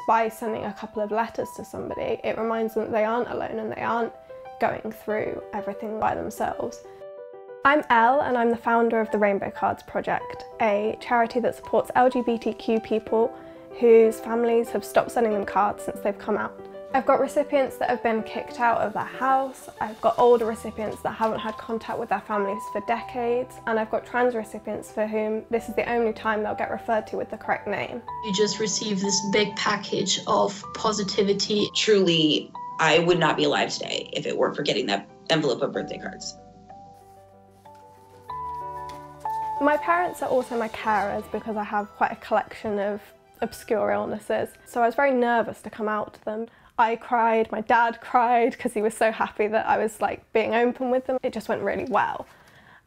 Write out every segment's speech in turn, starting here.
By sending a couple of letters to somebody, it reminds them that they aren't alone and they aren't going through everything by themselves. I'm Elle and I'm the founder of the Rainbow Cards Project, a charity that supports LGBTQ people whose families have stopped sending them cards since they've come out. I've got recipients that have been kicked out of their house, I've got older recipients that haven't had contact with their families for decades, and I've got trans recipients for whom this is the only time they'll get referred to with the correct name. You just receive this big package of positivity. Truly, I would not be alive today if it weren't for getting that envelope of birthday cards. My parents are also my carers because I have quite a collection of obscure illnesses, so I was very nervous to come out to them. I cried, my dad cried because he was so happy that I was being open with them. It just went really well.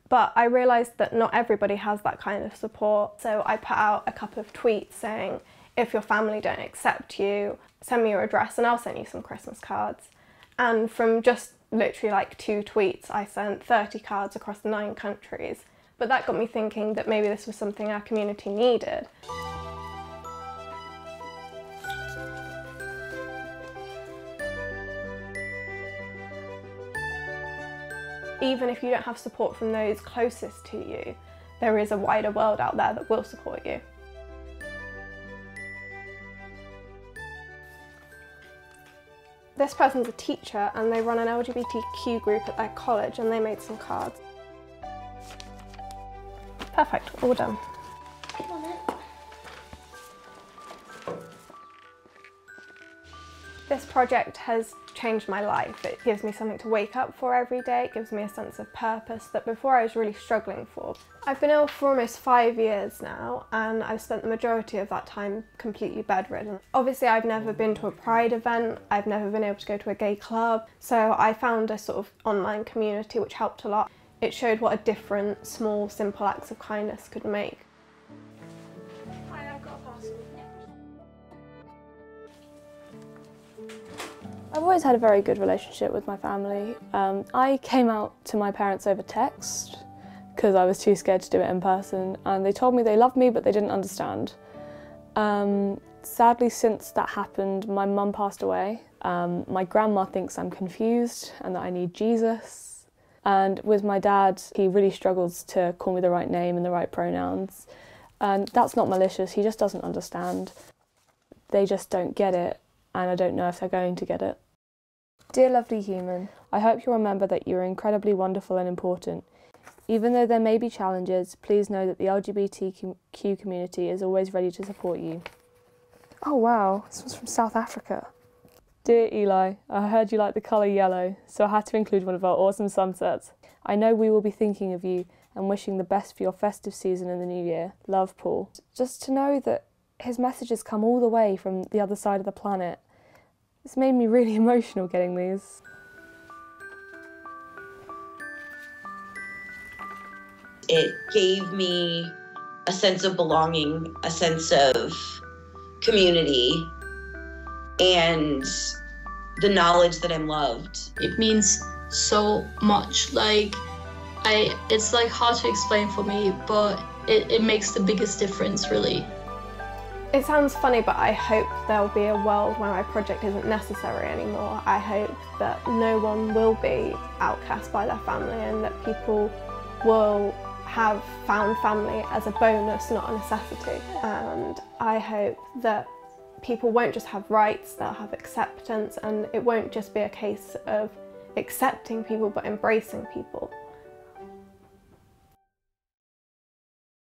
But I realised that not everybody has that kind of support, so I put out a couple of tweets saying, if your family don't accept you, send me your address and I'll send you some Christmas cards. And from just literally 2 tweets, I sent 30 cards across 9 countries. But that got me thinking that maybe this was something our community needed. Even if you don't have support from those closest to you, there is a wider world out there that will support you. This person's a teacher and they run an LGBTQ group at their college and they made some cards. Perfect, all done. This project has changed my life. It gives me something to wake up for every day. It gives me a sense of purpose that before I was really struggling for. I've been ill for almost 5 years now and I've spent the majority of that time completely bedridden. Obviously I've never been to a Pride event, I've never been able to go to a gay club, so I found a sort of online community which helped a lot. It showed what a different, small, simple acts of kindness could make. Hi, I've got a parcel. I've always had a very good relationship with my family. I came out to my parents over text because I was too scared to do it in person, and they told me they loved me but they didn't understand. Sadly, since that happened, my mum passed away. My grandma thinks I'm confused and that I need Jesus. And with my dad, he really struggles to call me the right name and the right pronouns. And that's not malicious, he just doesn't understand. They just don't get it, and I don't know if they're going to get it. Dear lovely human, I hope you'll remember that you're incredibly wonderful and important. Even though there may be challenges, please know that the LGBTQ community is always ready to support you. Oh wow, this one's from South Africa. Dear Eli, I heard you like the colour yellow, so I had to include one of our awesome sunsets. I know we will be thinking of you and wishing the best for your festive season in the new year. Love, Paul. Just to know that his messages come all the way from the other side of the planet. It's made me really emotional getting these. It gave me a sense of belonging, a sense of community, and the knowledge that I'm loved. It means so much. It's hard to explain for me, but it makes the biggest difference, really. It sounds funny, but I hope there'll be a world where my project isn't necessary anymore. I hope that no one will be outcast by their family and that people will have found family as a bonus, not a necessity. And I hope that people won't just have rights, they'll have acceptance, and it won't just be a case of accepting people but embracing people.